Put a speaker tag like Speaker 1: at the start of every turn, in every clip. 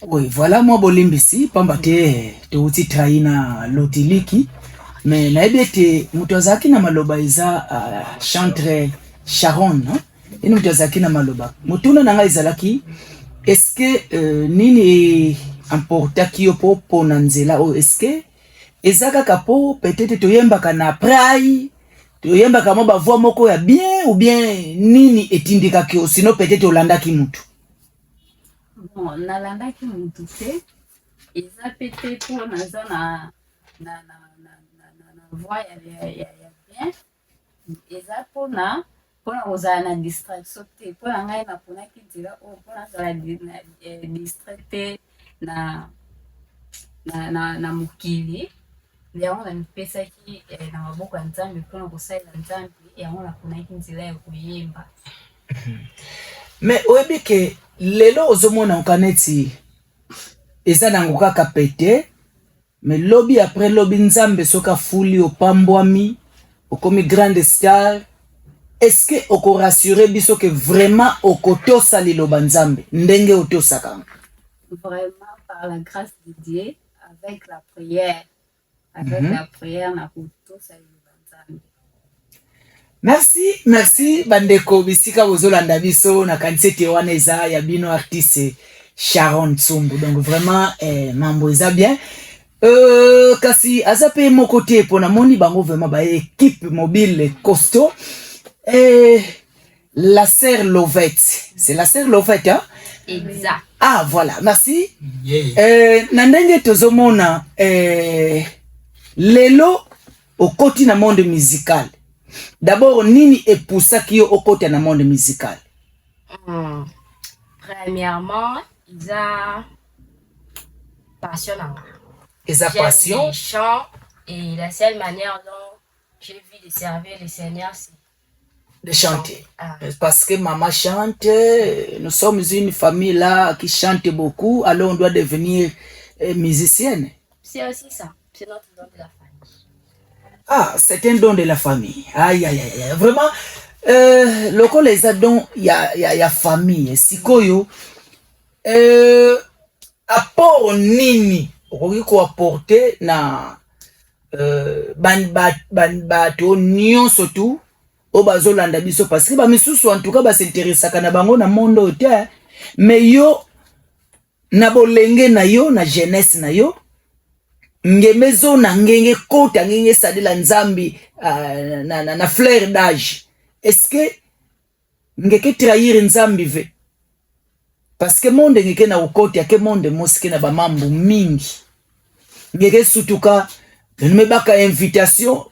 Speaker 1: Oui, voilà moi bolimbisi pamba te uti traina lotiliki mais naibete mutwazaki na maloba iza chantre Sharon no? Ini mutwazaki na maloba mutuna nanga izalaki est-ce que nini importaki yo po na nzela o est-ce que ezaka kapo peut-être toyembaka na prai toyembaka mo bavoi moko ya bien ou bien nini etindikaki o sino peut-être olandaki mutu.
Speaker 2: Bon, nalandaki mutu te eza pete po naza na voix ya bien eza pona kozala na distraction te mpona ngai naponaki nzela oyo mpona azala distrait te na mokili yango namipesaki na maboko ya nzambe mpona kosalela nzambe yango naponaki nzela ya koyemba.
Speaker 1: Mais oyebi ke lelo ozomona okaneti eza nango kaka pete mais lobi après lobi nzambe soka fuli opambwami okomi grande star est-ce que oko rassurer biso que vraiment okotosa liloba nzambe ndenge otosaka?
Speaker 2: Vraiment par la grâce de Dieu avec la prière na kotosa liloba nzambe.
Speaker 1: Merci bandeko bisika bozolanda biso na kanisete wana eza ya bino artiste Sharon Tsumbu. Donc vraiment mambo eza bien. Kasi azape mon côté pour na moni bango vraiment ba équipe mobile costaud. La sœur Lovette. C'est la sœur Lovette hein?
Speaker 2: Exact.
Speaker 1: Ah voilà, merci. Na ndenge tozomona lelo okoti na monde musical. D'abord, nini epusaki yo okota na monde musical?
Speaker 3: Premièrement, ils a passion.
Speaker 1: Ils a passion.
Speaker 3: Les chants et la seule manière dont j'ai vu de servir le Seigneur, c'est
Speaker 1: de chanter. Parce que maman chante, nous sommes une famille là qui chante beaucoup, alors on doit devenir musicienne.
Speaker 3: C'est aussi ça, c'est notre don de la famille.
Speaker 1: Ah, c'est un don de la famille. Aïe, aïe, aïe. Vraiment, loko les dons, il y a famille. Sikoyo, apport nini, ko apporter na bato nyon surtout au bazolanda biso parce que ba misusu en tout cas ba s'intéresse kana bango na mondo te mais yo na bolenge na yo na jeunesse na yo ngemezo na ngenge kota ngenge sadila nzambi na fleur d'âge est-ce que ngeke trahir nzambi ve parce que monde ngeke na ukoti ya ke monde moske na ba mambu mingi ngeke sutuka me baka invitation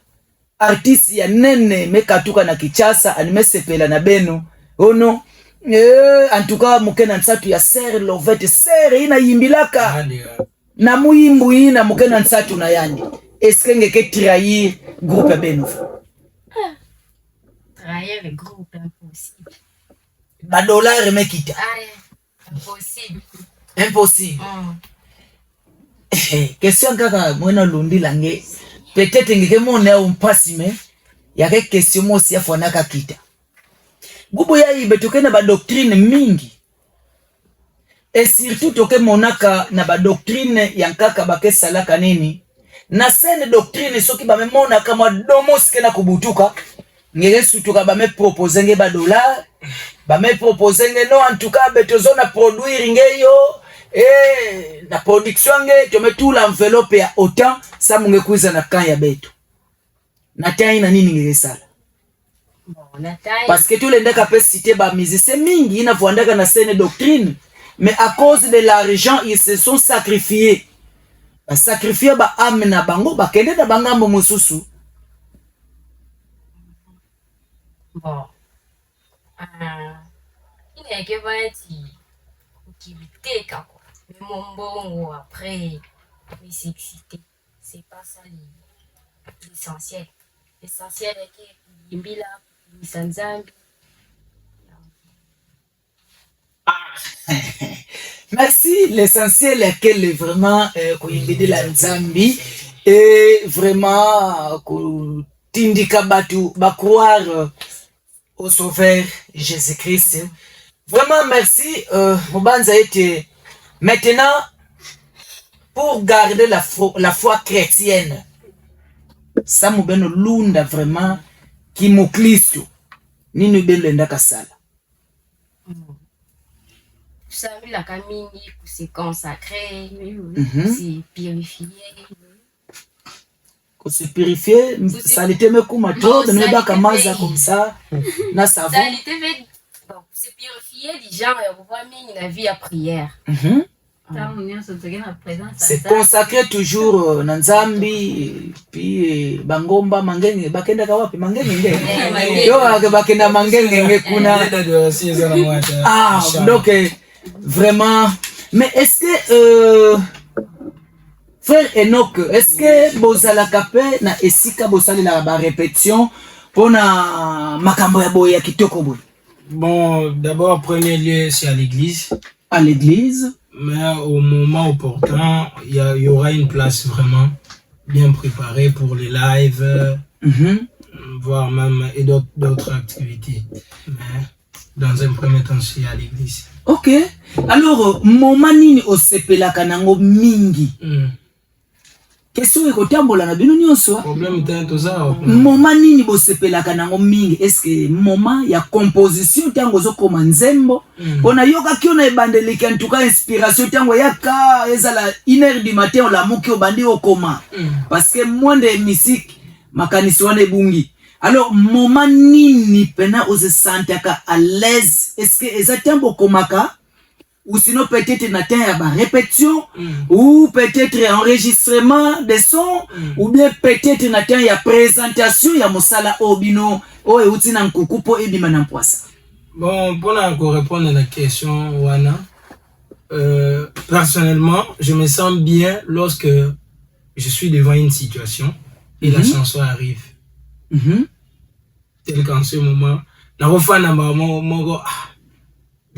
Speaker 1: artiste ya nene me katuka na Kichasa anime sepela na beno ono en tout cas mukena nsatu ya sœur Lovette sœur ina yimbilaka na muyimbu ina mukena nsatu na yandi est-ce que ngeke trahir groupe beno?
Speaker 3: Trahir le groupe impossible.
Speaker 1: Ba dollar mekita.
Speaker 3: Impossible.
Speaker 1: Impossible. Question kaka mwena lundi lange peut-être ngeke mona umpasi me yake question mosi yafonaka kita gubu ya ibe tokena ba doctrine mingi et surtout toke monaka na ba doctrine yankaka bakesalaka nini na sene doctrine soki ba memona kama domos kena kubutuka ngeke sutuka ba me proposer nge ba dollar ba me proposer nge no en tout cas betozona produire ngeyo na production nge tome tout l'enveloppe ya autant sa munge kuiza na kan ya beto na tai na nini ngeke sala parce que tout le ndaka peut citer ba musiciens mingi ina voandaka na scène doctrine mais à cause de l'argent ils se sont sacrifiés ba sacrifier ba âme na bango ba kende na bangambo mususu.
Speaker 3: Bon il est que va être qui vite quoi mais mon bon après mais s'exciter c'est pas ça l'essentiel. L'essentiel est que imbila misanzambi.
Speaker 1: Merci. L'essentiel est qu'elle est vraiment kuimbidi la nzambi et vraiment tindika batu ba croire au Sauveur Jésus-Christ. Vraiment merci. Mobanza ete Maintenant, pour garder la foi chrétienne, ça mubeno lunda vraiment qui muklisto nini belenda kasala.
Speaker 3: La camine pour se consacrer, pour se purifier.
Speaker 1: Pour se purifier, salité me kuma trop, de ne pas commencer comme ça, na savon.
Speaker 3: Salité me pour se purifier, les gens revoient la vie à prière.
Speaker 1: C'est consacré toujours na Nzambi, puis bangomba mangenge bakenda kawapi mangenge nge. Yo bakenda mangenge nge kuna. Ah, donc vraiment, mais est-ce que frère Enoch, est-ce que bozala kapé na esika bosali la ba répétition pour na makambo ya boya kitoko boy?
Speaker 4: Bon, d'abord premier lieu c'est à l'église.
Speaker 1: À l'église.
Speaker 4: Mais au moment opportun, il y aura une place vraiment bien préparée pour les lives, voire même et d'autres activités. Mais dans un premier temps, c'est à l'église.
Speaker 1: Ok. Alors, moment nini osepela kanango mingi. Question ekotambola na bino nyonso.
Speaker 4: Problème tanto ça.
Speaker 1: Moment nini bosepela kanango mingi. Est-ce que moment ya composition tango zo koma nzembo? Ona yoka kio na ebandelika en tout cas inspiration tango yaka ezala 1h du matin la muki obandi okoma. Parce que moins de musique makanisi wana ebungi. Alors moment nini pena ose santaka à l'aise? Est-ce que exactement komaka? Ou sinon peut-être na temps ya ba répétition, ou peut-être enregistrement des sons, ou bien peut-être na temps ya présentation ya mosala obino o euti na nkuku po ebima na mpoasa.
Speaker 4: Bon, pour encore répondre à la question wana, personnellement, je me sens bien lorsque je suis devant une situation et la chanson arrive. Tel qu'en ce moment, na refana mongo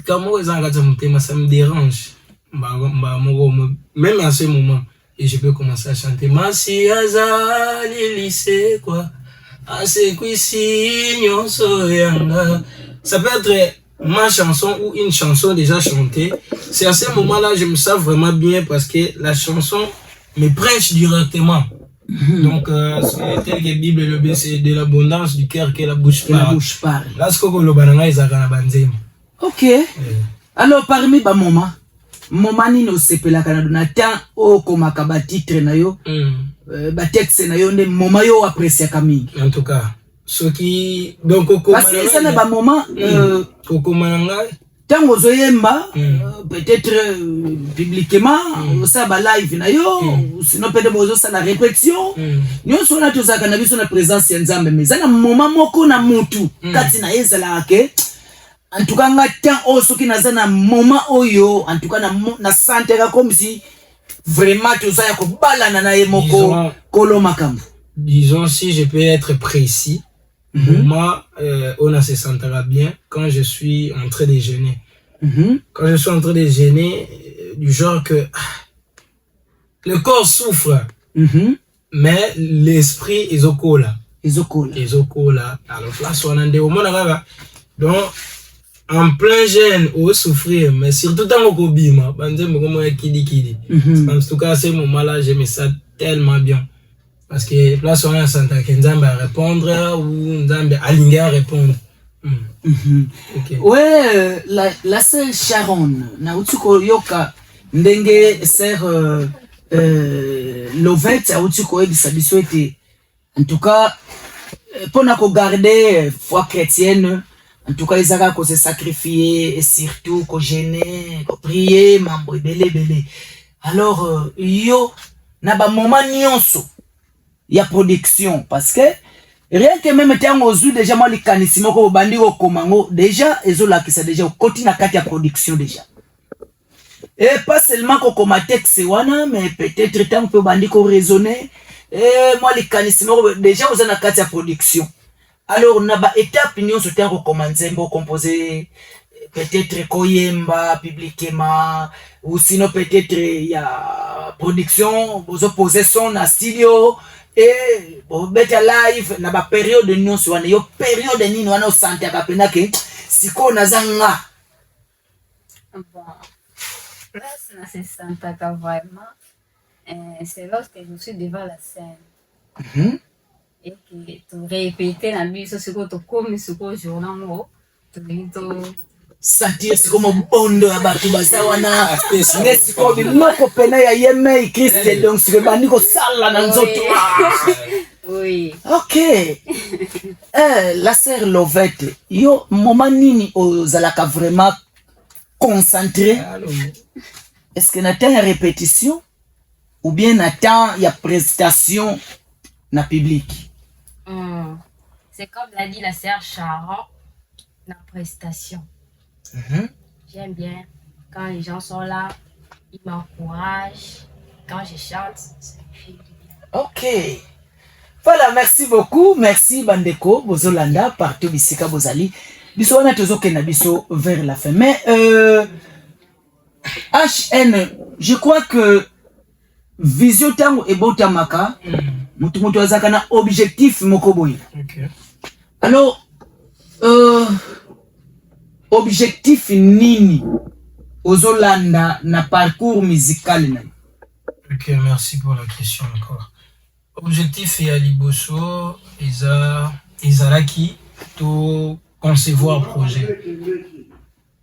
Speaker 4: comment ça me dérange. Même à ce moment, et je peux commencer à chanter. Ça peut être ma chanson ou une chanson déjà chantée. C'est à ce moment-là je me sens vraiment bien parce que la chanson me prêche directement. Donc, c'est tel que la Bible le dit, c'est de l'abondance du cœur que la bouche parle. Là, ce qu'on le
Speaker 1: ok. Alors, parmi ba moment nini osepela kana na temps o komaka ba titre na yo, ba texte na yo nde moment yo apprécier kami.
Speaker 4: En tout cas, ce qui donc
Speaker 1: parce que ça na ba moment tango zoyemba peut-être publiquement ça ba live na yo sinon peut-être bozo ça la répétition nyonso na tozaka na biso na présence ya Nzambe mais ça na moment moko na mutu kati na ezala ke en tout cas ngata o soki na zana moment oyo en tout cas na santé comme si vraiment tozaya ko balana na emoko kolo makambo.
Speaker 4: Disons si je peux être précis. Moi, on se sentira bien quand je suis en train de jeûner. Quand je suis en train de jeûner, du genre que le corps souffre, mais l'esprit est au cola. Alors là, on a des moments donc en plein jeûne, on souffrir, mais surtout dans le cobima, en tout cas, à ce moment-là, je me sens tellement bien. Parce que là, on a senti que Nzambe à répondre ou Nzambe à répondre.
Speaker 1: Okay. Ouais, la sœur Sharon, na utuko yoka ndenge sœur Lovette a utuko ebisa biso ete en tout cas pour na ko garder foi chrétienne, en tout cas ils ko se sacrifier et surtout ko jeûner, ko prier, mambo belé. Alors yo na ba moment nyonso ya production parce que rien que même temps ozu déjà moi likanisimo ko bandi ko komango déjà ezolakisa déjà koti na kati ya production déjà et pas seulement ko koma texte wana mais peut-être temps ko bandi ko raisonner et moi likanisimo déjà oza na kati ya production. Alors na ba étape nyonso temps ko commencer mbo composer peut-être koyemba publiquement ou sinon peut-être il y a production vous opposez son na studio et bon beta live na ba période nyonso wana yo période nini wana osante akapenda ke siko nazanga
Speaker 2: bon place na se sentaka vraiment c'est lorsque je suis devant la scène et que torépéte na biso sikoyo tokomi sikoyo journal moko tolingi
Speaker 1: sentir sikoyo mobondo ya bato baza wana nde sikoyo biloko pene ya ye mei Christ donc sikoyo bandi kosala na nzoto.
Speaker 2: oui.
Speaker 1: Ok. La sœur Lovette, yo moment nini ozalaka vraiment concentré? Est-ce que na temps ya répétition ou bien na temps ya prestation na public?
Speaker 3: C'est comme l'a dit la sœur Sharon, la prestation. J'aime bien quand les gens sont là, ils m'encouragent. Quand je chante, ça me fait du bien.
Speaker 1: Ok. Voilà, merci beaucoup. Merci Bandeko, Bozolanda, partout bisika Bozali. Biso wana tozokenda biso vers la fin. Mais HN, je crois que Visio tango ebotamaka mutu azaka na objectif moko boye.
Speaker 4: Okay.
Speaker 1: Alors objectif nini ozolanda na parcours musical na?
Speaker 4: Ok, merci pour la question encore. Objectif est à Liboso, Ezalaki, to concevoir projet.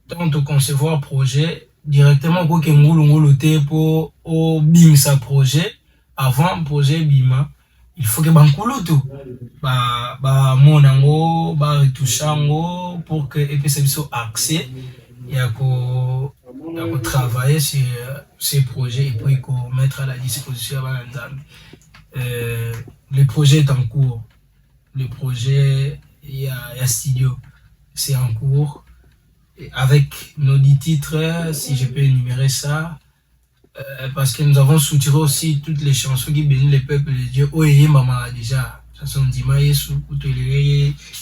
Speaker 4: Donc, to concevoir projet, directement pour que ngulu te pour au bim sa projet, avant projet bima, il faut que bankulu tout. Ba monango, ba retouchango, pour que, et puis c'est biso accès, il y a ko travailler sur ces projets et puis qu'on mettre à la disposition à le projet est en cours. Le projet, il y a studio, c'est en cours. Et avec nos 10 titres, si je peux énumérer ça, parce que nous avons soutiré aussi toutes les chansons qui bénissent les peuples de Dieu. Oh, et maman déjà, chanson d'Ima Yesu,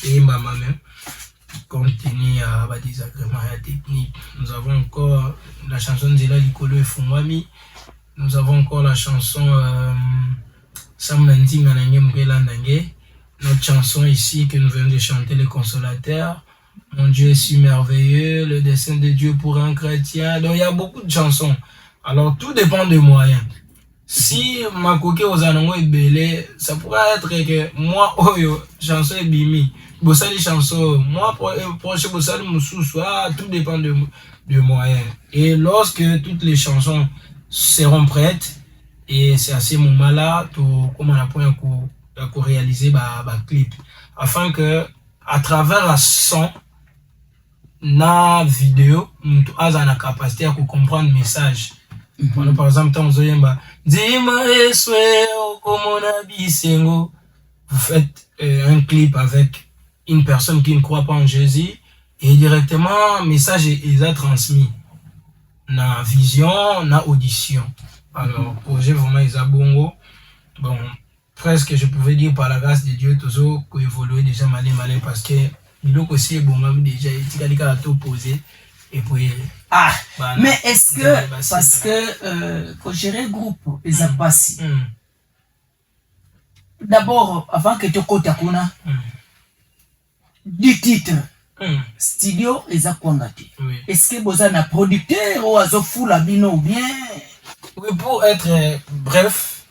Speaker 4: et maman même. Compte tenu à des agréments techniques. Nous avons encore la chanson de Zela Likolo et Fumwami. Nous avons encore la chanson Sam Nandi Manangé Mugela Nangé. Notre chanson ici que nous venons de chanter, Les Consolateurs. Mon Dieu est si merveilleux, le dessein de Dieu pour un chrétien. Donc il y a beaucoup de chansons. Alors tout dépend des moyens. Si ma coquille aux anongo est belé, ça pourrait être que moi, oh yo, chanson est bimi. Bossali chanson, moi, proche Bossali Moussou, tout dépend de moyens. Et lorsque toutes les chansons seront prêtes, et c'est à ce moment-là, comme on a point pour réaliser ma clip. Afin que, à travers la son, na vidéo, nous avons la capacité à comprendre le message. Par exemple, quand vous faites un clip avec une personne qui ne croit pas en Jésus et directement, le message est transmis. Na vision, na audition. Alors, projet vraiment est bongo. Bon, presque je pouvais dire par la grâce de Dieu, toujours qu'évoluer déjà malé parce que il est aussi bon, même déjà, il a tout posé. Et puis,
Speaker 1: mais est-ce que, parce que, quand gérer le groupe, ils ont passé. D'abord, avant que tu côté kuna, 10 titres, studio, ils ont constaté. Est-ce que vous avez un producteur ou un fou la bino ou bien?
Speaker 4: Oui, pour être bref,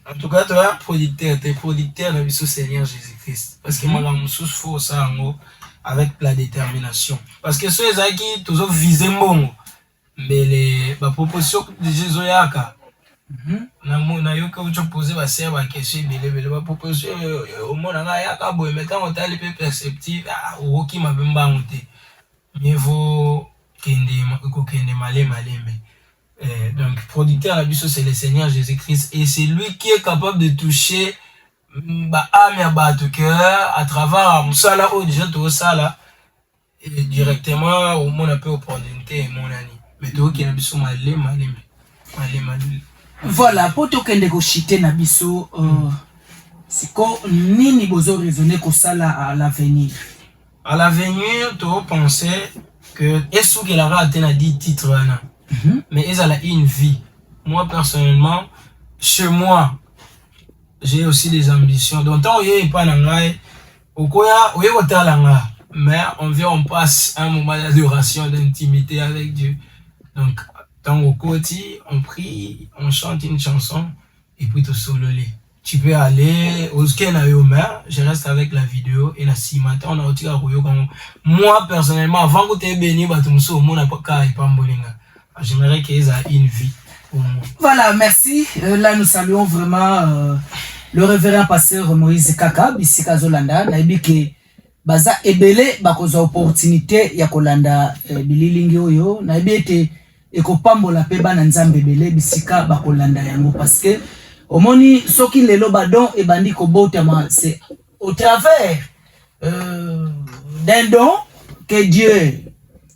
Speaker 4: en tout cas, tu es producteur, de ce Seigneur Jésus-Christ. Parce que moi, je suis faux ça en gros. Avec la détermination. Parce que ceux qui toujours visent bon, mais les propositions de Jésus yaka. Na yo ka ucho poser ba ser ba question belebele ba proposition au monde nga yaka boy mettant on tali peu perceptive o ki mabemba monter. Mais vaut kende malé mais donc producteur la biso c'est le Seigneur Jésus-Christ et c'est lui qui est capable de toucher à travers Moussala ou déjà tout ça là et directement au monde un peu opportunité mon ami mais tout qui n'a biso malé
Speaker 1: voilà pour tout que négocier na biso c'est quoi nini bozo raisonner que ça là à l'avenir
Speaker 4: tu penser que est-ce qu'il aura atteint 10 titres là mais ils a une vie. Moi personnellement chez moi j'ai aussi des ambitions. Donc, tant qu'il n'y a pas d'anglais, mais on passe un moment d'adoration, d'intimité avec Dieu. Donc, Dans au côté, on prie, on chante une chanson, et puis tout sololé. Tu peux aller au Skenayomer, je reste avec la vidéo, et la cimata, on a aussi à Rouyo comme moi, personnellement, avant que tu aies béni, on n'a pas qu'à y pambolinga. J'aimerais qu'ils aient une vie pour moi.
Speaker 1: Voilà, merci. Là, nous saluons vraiment le révérend pasteur Moïse Kaka, Bissika Zolanda, naibiki baza ebele bakoza opportunité ya kolanda bililingi oyo, naibete ekopambola pe bana nzambe ebele bisika bakolanda yango parce que omoni soki lelo badon ebandi kobotama c'est au travers d'un don que Dieu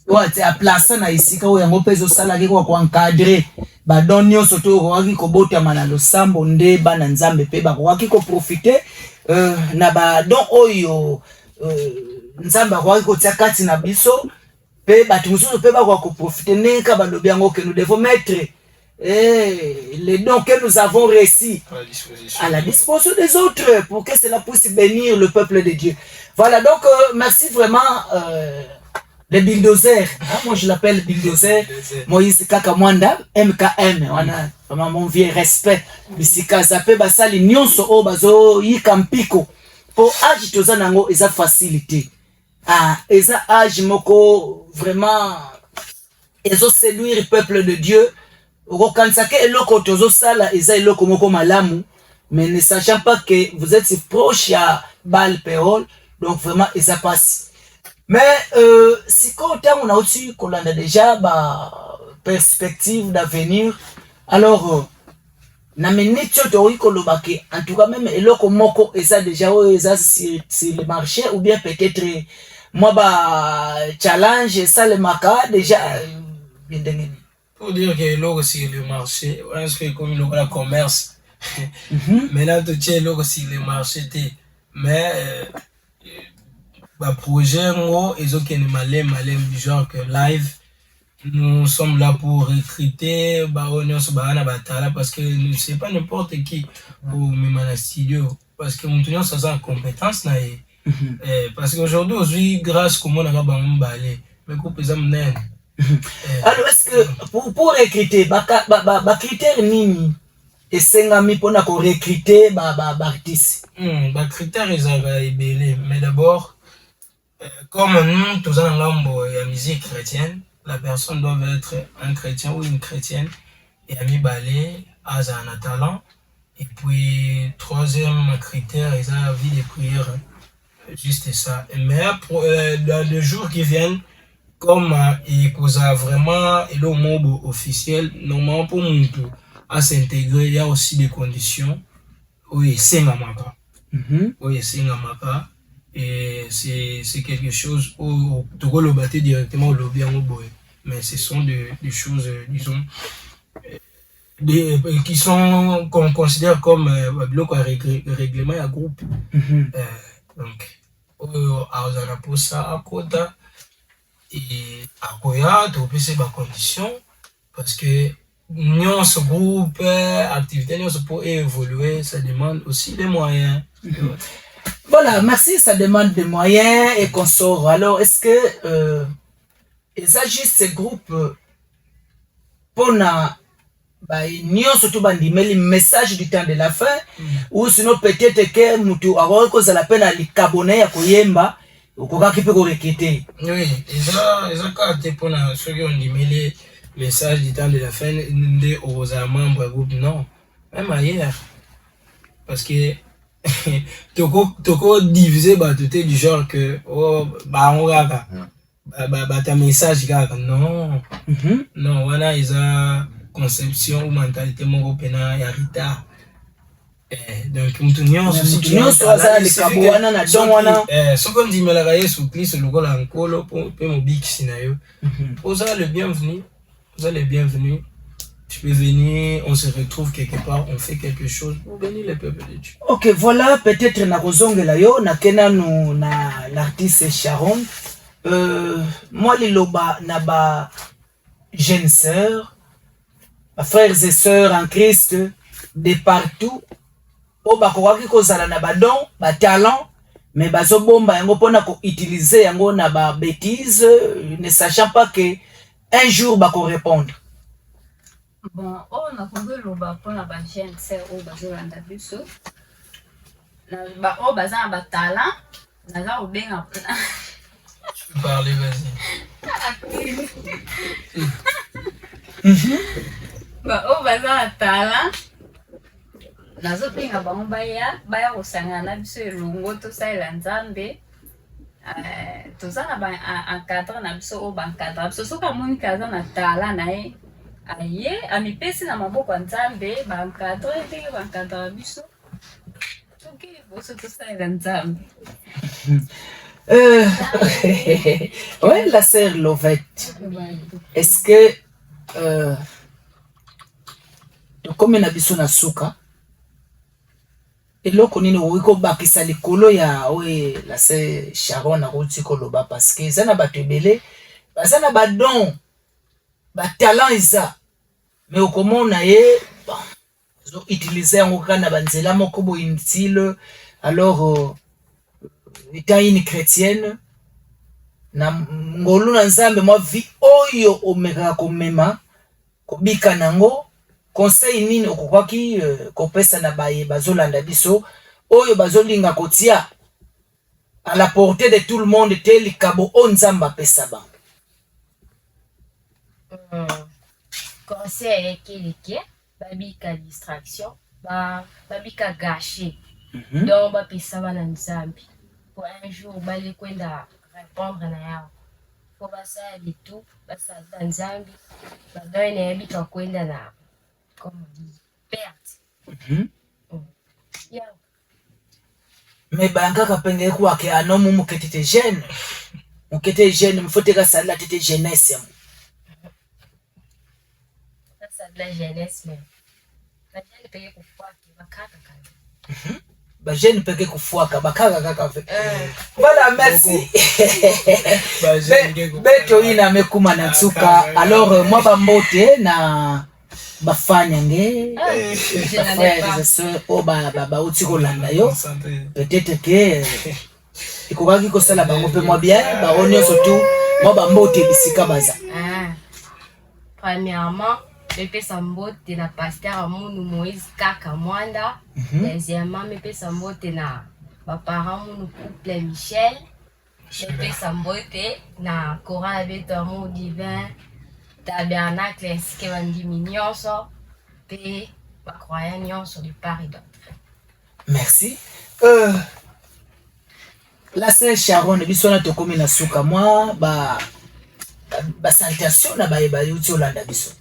Speaker 1: a placé na isika oyo yango pezo sala ke kwa encadrer badon nyonso to waki kobotama na losambo nde bana nzambe pe waki ko profiter na badon oyo nzamba kwa kotia kati na biso pe batu mususu pe ba ko profiter neka balobi yango que nous devons mettre les dons que nous avons reçus à la disposition des autres pour que cela puisse bénir le peuple de Dieu. Voilà, donc merci vraiment les bulldozers, hein, moi je l'appelle bulldozer Moïse Kaka Mwanda MKM, on a vraiment mon vieux respect bisika zape basali nyonso o bazo yikampiko pour agi tozanango eza facilité. Ah, eza agi moko vraiment ezo séduire le peuple de Dieu. Okokansake eloko tozo sala eza eloko moko malamu, mais ne sachant pas que vous êtes proche à Baal Péol, donc vraiment eza passe. Mais si quand on a aussi qu'on a déjà ba perspective d'avenir, alors na minute tori kolobake en tout cas même eloko moko eza déjà eza sur le marché ou bien peut-être moi ba challenge ça le maka déjà bien dengi.
Speaker 4: Pour dire que l'eau sur le marché, on se fait comme le commerce. Mais là, tu tiens l'eau sur le marché, mais projet, moi, ils ont qu'un malin du genre que live. Nous sommes là pour recruter, parce que c'est pas n'importe qui pour me mettre dans studio. Parce que nous tenons ça en compétence. Parce qu'aujourd'hui, grâce à moi, on a balé. Mais qu'on peut s'amener.
Speaker 1: Alors, est-ce que pour recruter, critère nini et sengami pour recruter artiste?
Speaker 4: Critère est belé, mais d'abord, comme nous, tous en lambo et la musique chrétienne, la personne doit être un chrétien ou une chrétienne et ami balé, a un talent. Et puis, troisième critère, ils ont envie de prière, juste ça. Mais dans les jours qui viennent, comme il cause vraiment le mot officiel, normalement pour nous à s'intégrer, il y a aussi des conditions. Oui, c'est Namaka. Oui, c'est Namaka. Et c'est quelque chose où tu peux le battre directement au lobby en boy. Mais ce sont des choses, disons, qui sont qu'on considère comme bloc à règlement à groupe. Donc, à pour ça, à quota. Et à quoi tu peux ces conditions parce que nous ce groupe activité nous pour évoluer ça demande aussi des moyens.
Speaker 1: Voilà, merci, ça demande des moyens et qu'on sort. Alors est-ce que ils agissent ce groupe pour nous surtout le message du temps de la fin ou sinon peut-être que nous avons cause à la peine à l'icabonner à koyemba. Oui,
Speaker 4: ils ont carté pour ceux qui ont dit les messages du temps de la fin aux membres du groupe, non, même ailleurs. Parce que tu diviser du genre que oh on regarde ta message non non voilà ils ont conception ou mentalité mon pénal et retard. Donc nous ce qu'on dit mais la raie sous clic le gars en colo pour mon big scenario. Vous avez le bienvenu, vous avez le bienvenu. Tu peux venir, on se retrouve quelque part, on fait quelque chose pour bénir le peuple de Dieu.
Speaker 1: Ok, voilà, peut-être na kozongela yo na kena no na l'artiste Sharon. Moi les loba na ba jeunes sœurs, frères et sœurs en Christ de partout. O bakowaki kozala na badon, ba talent, mais bazo bomba yango pona ko utiliser yango na ba bêtise, ne sachant pas que un jour bako répondre.
Speaker 2: Bon, on a compris le bas pour la jeune sœur au bazolanda biso. Oh, bazan ba talent. Naza au bien.
Speaker 4: Tu peux parler, vas-y.
Speaker 2: Oh, bazan talent. Nazo pinga bango baya kosangana biso elongo tosalela nzambe. Toza na ba encadre na biso o ba encadre biso soki amoni kaza na tala na ye aye amipesi na maboko ya nzambe ba encadre ndenge ba encadre biso toki boso tosalela nzambe.
Speaker 1: Ouais, la sœur Lovette, est-ce que tokomi na biso na suka eloko nini oiko bakisa likolo ya oye la sœur Sharon aruti koloba parce que eza na bato ebele baza na badon batalent eza mais okomona ye zo utiliser yango kaka na banzela moko boye inutile alors étant une chrétienne na ngolu na nzambe mwa vi oyo omekaka komema kobika nango conseil nini okokwaki kopesa na baye bazolanda biso oyo bazolinga kotia à la portée de tout le monde te likabo o nzambe apesa bango?
Speaker 3: Conseil ekeleke babika distraction babika gâché donc bapesa bana nzambe pour un jour bale kwenda répondre na yao po basala bitu basala nzambe badoye na yebika kwenda na comme on dit perte. Yeah.
Speaker 1: Mais bangaka penge kwake anomu muketete jeune mukete jeune mfoteka sala tete jeunesse ya
Speaker 3: ça de la jeunesse même la jeune peke kufuaki bakaka kana
Speaker 1: ba jeune peke kufuaka bakaka kaka voilà merci beto ina mekuma na tsuka alors moi bambote na bafanya nge ba uti kolanda yo peut-être que ikokaki kosala bango pe moi bien ba onyo surtout moi bambote bisika baza.
Speaker 3: Premièrement mepesa mbote na pasteur Amunu Moïse Kaka Mwanda. Deuxièmement mepesa mbote na baparent munu couple Michel. Mepesa mbote na chorale beto Amour Divin Tabernacle ainsi que bandimi nyonso pe bakroyant nyonso de part et d'autre.
Speaker 1: Merci. La sœur Sharon biso na tokomi na suka moi ba salutation na baye uti olanda biso.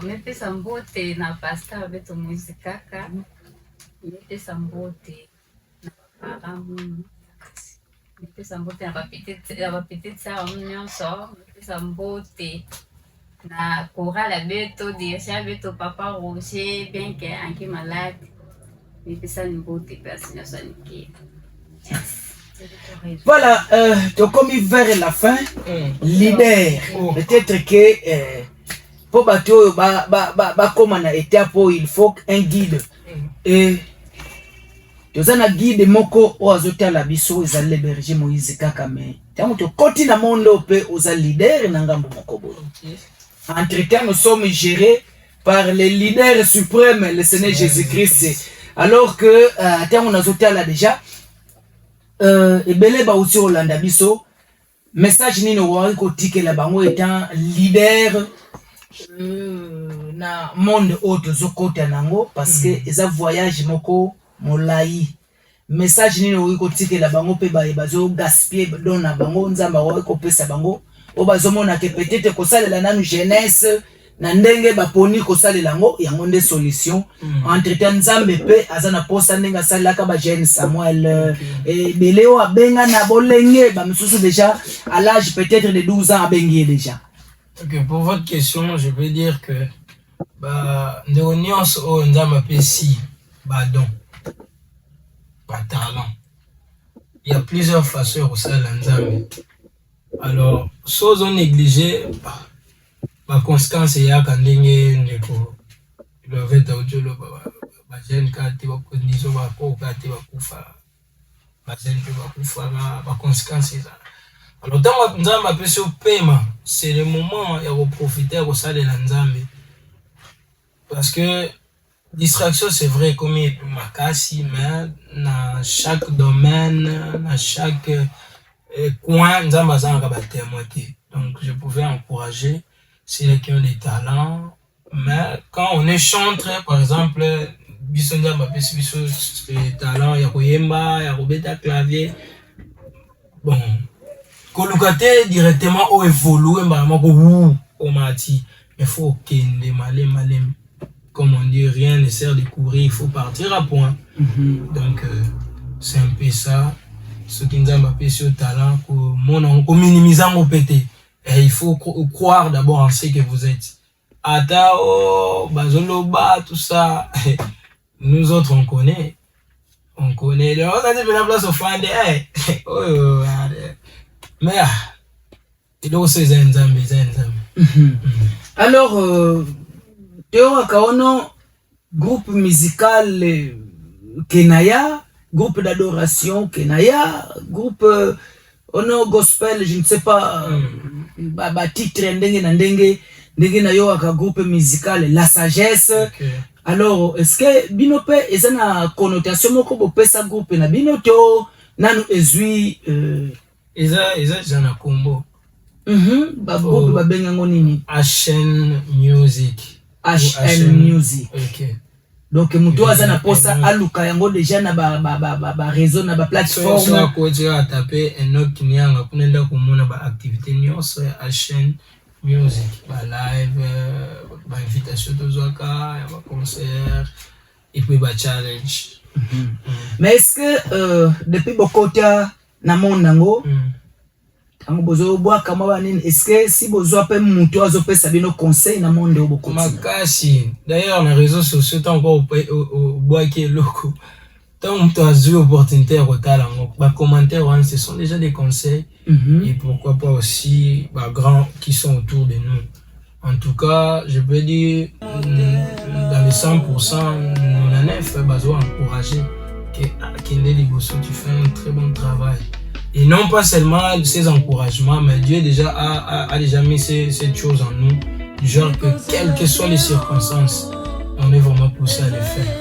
Speaker 2: Mepesa mbote na pasteur beto Moïse Kaka. Mepesa mbote na baparent munu. Mepesa mbote na bapetite sara nyonso. Mepesa mbote na chorale beto dirigea beto papa Roger bien que anki malade. Mepesa mbote pesi nyonso niki.
Speaker 1: Voilà, tokomi vers la fin. Leader, peut-être que pour bateau ba koma na étape il faut un guide et tozana guide moko o azotala biso ezali berger Moïse Kaka mais tango to koti na mondo pe oza leader na ngambo moko bo. Entre-temps nous sommes gérés par le leader suprême le Seigneur Jésus-Christ alors que tango nazotala déjà ebele ba uti olanda biso message nini wa ko tikela bango étant leader na monde autre zokota nango parce que eza voyage moko molai message nini oiko tikela bango pe bazo gaspiller don na bango nzamba oiko pesa bango o bazomona ke peut-être ko salela nanu jeunesse na ndenge baponi ko salela ngo yango nde solution entre temps nzambe pe azana posa ndenge salaka ba jeune Samuel et beleo abenga na bolenge ba misusu déjà à l'âge peut-être de 12 ans abengi déjà.
Speaker 4: Ok, pour votre question, je peux dire que Néonios au Nzamba Pessi, don, talent. Il y a plusieurs façons au sein de Nzamba. Alors, sans on négliger, ma conséquence est quand le fait audio le jeune kati wa condition wa ko kati wa kufa ba jeune wa kufa ma conséquence est alors dans Nzamba Pessi au paiement c'est le moment ya ko profiter ko salela Nzambe Parce que distraction, c'est vrai, comme il m'a cassé, mais dans chaque domaine, dans chaque coin, nous avons besoin de moitié. Donc, je pouvais encourager ceux qui ont des talents. Mais quand on est chanteur, par exemple, bisonja m'a des talents, il y a Koyemba, il y a Robeta clavier. Bon, kolukate directement au évoluer, au mati. Il faut qu'il y ait malem. Comme on dit, rien ne sert de courir, il faut partir à point. Donc, c'est un peu ça. Ce qui nous a appris sur le talent, qu'on minimise en pété. Et il faut croire d'abord en ce que vous êtes. Atao, Bazoloba, tout ça. Nous autres, on connaît. On connaît. On a dit la place au fan de. Mais, il aussi des
Speaker 1: Alors, Théo Akaono, groupe musical Kenaya, groupe d'adoration Kenaya, groupe ono gospel, je ne sais pas, titre ndenge na yo aka groupe musical La Sagesse.
Speaker 4: Okay.
Speaker 1: Alors, est-ce que binope eza na connotation moko bopesa groupe na binoto nanu ezui
Speaker 4: eza jana kombo.
Speaker 1: Ba groupe ba benga ngonini?
Speaker 4: HN Music.
Speaker 1: HN Music.
Speaker 4: Okay.
Speaker 1: Donc muto aza na posa aluka yango déjà na ba réseau na ba plateforme.
Speaker 4: So ko dira taper Enoch Nyanga kunenda kumona ba activité nyonso ya HN Music, ba live, ba invitation tozwaka, ba concert et puis ba challenge.
Speaker 1: Mais est-ce que depuis Bokota na monango tango bozo boa kama ba nini, est-ce que si bozo ape muto azopesa bino conseil na monde au Bokota
Speaker 4: makasi? D'ailleurs les réseaux sociaux tant encore au bois qui est loco, tant tu as eu opportunité à retala ba commentaires, ce sont déjà des conseils. Et pourquoi pas aussi grands qui sont autour de nous. En tout cas, je peux dire dans les 100%, on en a besoin d'encourager que Liboso, tu fais un très bon travail. Et non pas seulement ces encouragements, mais Dieu déjà a déjà mis cette chose en nous, du genre que quelles que soient les circonstances, on est vraiment poussé à le faire.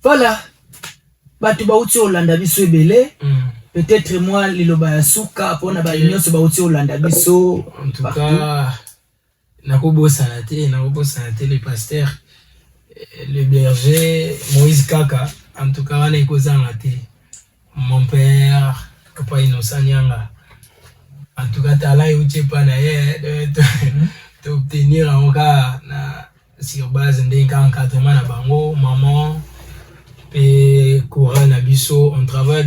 Speaker 1: Voilà. Batu bauti Olanda biso ebele. Peut-être moi liloba ya suka pona ba nyonso bauti Olanda biso.
Speaker 4: En tout cas, nakobosa na te le pasteur, le berger Moïse Kaka. En tout cas, on est kozanga te. Mon père, Papa Innocent Nyanga. En tout cas, t'as là uti pa na ye de obtenir encore sur base d'un encadrement na bango, maman. Et Courant Nabiso, on travaille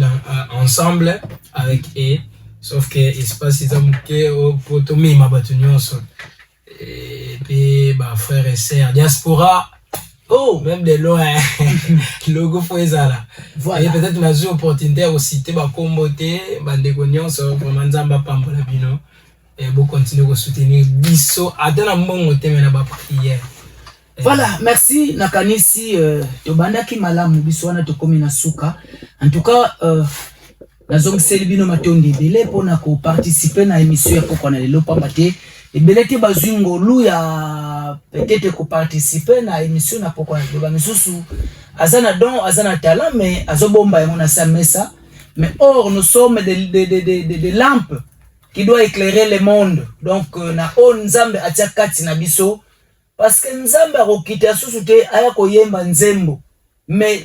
Speaker 4: ensemble avec eux, sauf que l'espace est amouqué au potomé ma bâtonnion. Et puis, frères et sœurs, diaspora, même de loin, logo Fouezala. Voilà. Et peut-être ma zone opportunité aussi, te ba comboté, bandegonion, so vraiment zamba pambola bino, et vous continuez à soutenir biso, attends un bon thème na ba prière.
Speaker 1: Voilà, merci nakanisi tobandaki malamu biso wana tokomi na suka. En tout cas, nazongiseli bino matondi ebele pona ko participer na émission ya Pokwa na lelo pamba te ebele te bazwi ngolu ya peut-être ko participer na émission na Pokwa na lelo ba misusu azana don azana talent mais azobomba yango na sa mesa. Mais or nous sommes des lampes qui doivent éclairer le monde. Donc na on nzambe atia kati na biso. Parce que Nzamba rokita susute aya koyemba nzembo. Mais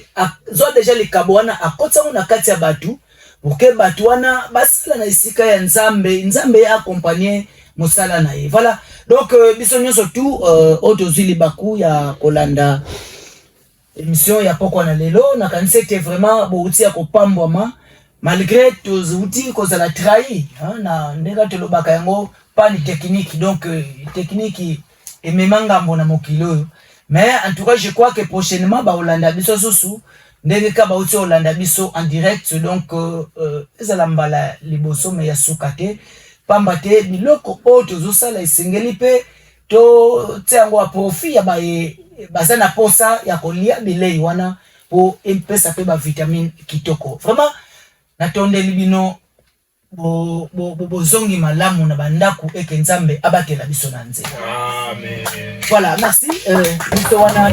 Speaker 1: zo déjà les kabwana akotsa na kati ya batu pour que batu wana basala na isika ya Nzambe accompagner mosala na ye. Voilà. Donc biso nyonso tout otozili baku ya kolanda émission ya Pokwa na lelo na kanisa était vraiment bouti ya kopambwama malgré tous outils ko za trahi na ndeka tolobaka yango pas technique. Donc technique et memanga mbona mokilo. Mais en tout cas, je crois que prochainement ba Olanda biso susu ndenge ka ba uti Olanda biso en direct. Donc ezala mbala liboso me ya sukate pamba te biloko o tozosala esengeli pe to tsango a profit ya bazana posa ya kolia bilei wana po empesa pe ba vitamine kitoko. Vraiment natondeli bino zongi malamu na bandaku eke Nzambe abakela biso na nzela.
Speaker 4: Amen.
Speaker 1: Voilà, merci. biso wana